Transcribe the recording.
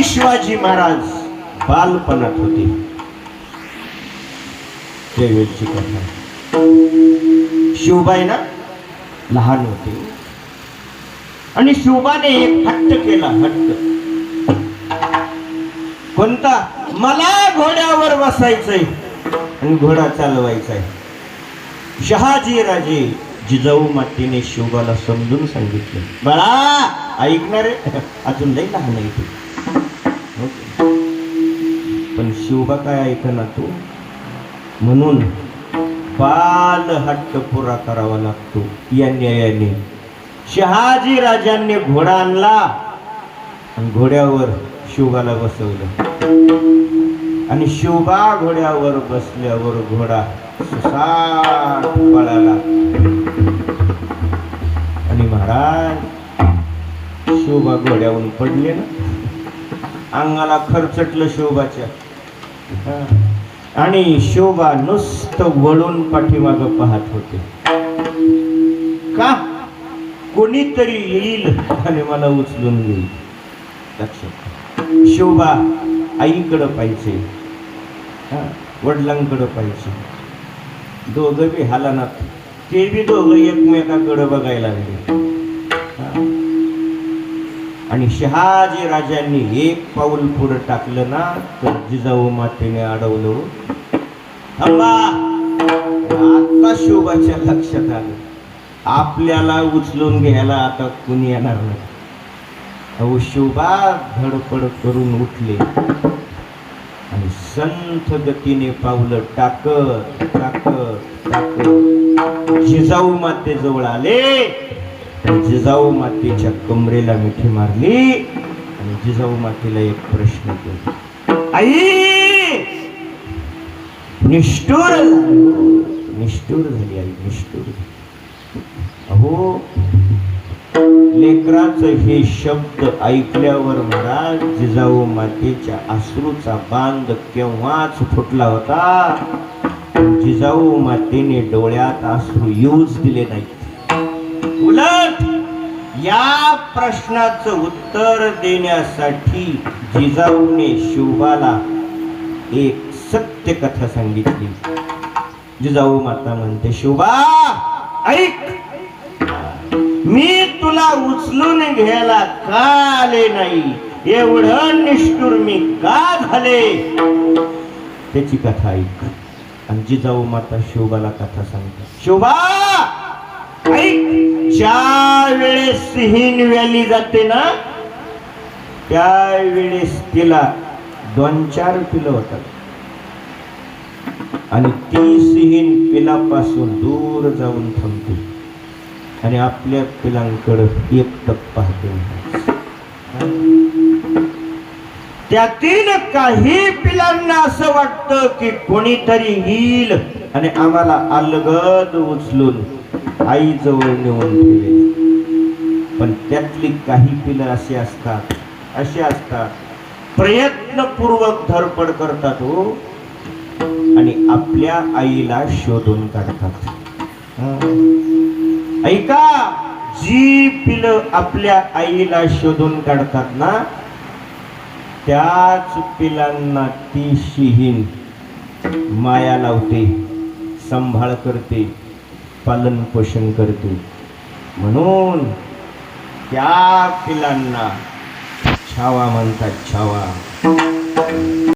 शिवाजी महाराज बालपणात होते त्यावेळची कथा. शिवबाई ना लहान होते आणि शिवबाने एक हट्ट केला. हट्ट कोणता? मला घोड्यावर बसायचंय आणि घोडा चालवायचाय. शहाजी राजे जिजाऊ मातेने शिवबाला समजून सांगितलं, बाळा ऐकणार आहे, अजून लई लहान आहे तू. पण शिवबा काय ऐकना तू, म्हणून बाल हट्ट पुरा करावा लागतो. या न्यायाने शहाजी राजांनी घोडा आणला आणि घोड्यावर शिवबाला बसवलं आणि शिवबा घोड्यावर बसल्यावर घोडा सुसाट पळाला आणि महाराज शिवबा घोड्यावरून पडले ना, अंगाला खरचटलं शिवबाच्या. आणि शिवबा नुसतं वळून पाठीमागं पाहत होते. का? कोणीतरी येईल आणि मला उचलून घेईल. लक्षात, शिवबा आईकडं पाहिजे, वडिलांकडं पाहिजे. दोघं बी हालानात, ते बी दोघं एकमेकाकडं बघायला लागले. आणि शहाजी राजांनी एक पाऊल पुढे टाकलं ना तर जिजाऊ मातेने अडवलं. थांबा. आता शिवबाच्या लक्षात आलं आपल्याला उचलून घ्यायला आता कुणी येणार नाही. अहो शिवबा धडपड करून उठले आणि संथ गतीने पावलं टाकत टाकत टाकत जिजाऊ मातेजवळ आले. जिजाऊ मातेच्या कमरेला मिठी मारली आणि जिजाऊ मातेला एक प्रश्न केला. आई निष्ठुर निष्ठुर झाली, आई निष्ठुर. अहो लेकराचं हे शब्द ऐकल्यावर महाराज जिजाऊ मातेच्या अश्रूचा बांध केव्हाच फुटला होता. जिजाऊ मातेने डोळ्यात अश्रू येऊच दिले नाही. उलट या प्रश्नाचं उत्तर देण्यासाठी जिजाऊने शिवबाला एक सत्य कथा सांगितली. जिजाऊ माता म्हणते, शिवबा ऐक, मी तुला उचलून घ्यायला का आले नाही, एवढं निष्ठुर मी का झाले, त्याची कथा ऐक. आणि जिजाऊ माता शिवबाला कथा सांगते. शिवबा ऐक, ज्या वेळेस सिंहीण व्याली जाते ना त्यावेळेस तिला 2-4 पिलं होतात आणि ती सिंहीण पिलापासून दूर जाऊन थांबते आणि आपल्या पिलांकडे एकटक पाहते. त्यातील काही पिलांना असं वाटतं की कोणीतरी येईल आणि आम्हाला अलगद उचलून आई जवळ नेऊन ठेवेल. पण त्यातली काही पिलं अशी असतात प्रयत्नपूर्वक धडपड करतात हो आणि आपल्या आईला शोधून काढतात. ऐका, जी पिलं आपल्या आईला शोधून काढतात ना त्याच पिलांना ती सिंहीण माया लावते, सांभाळ करते, पालन पोषण करते. म्हणून त्या पिलांना छावा म्हणतात, छावा.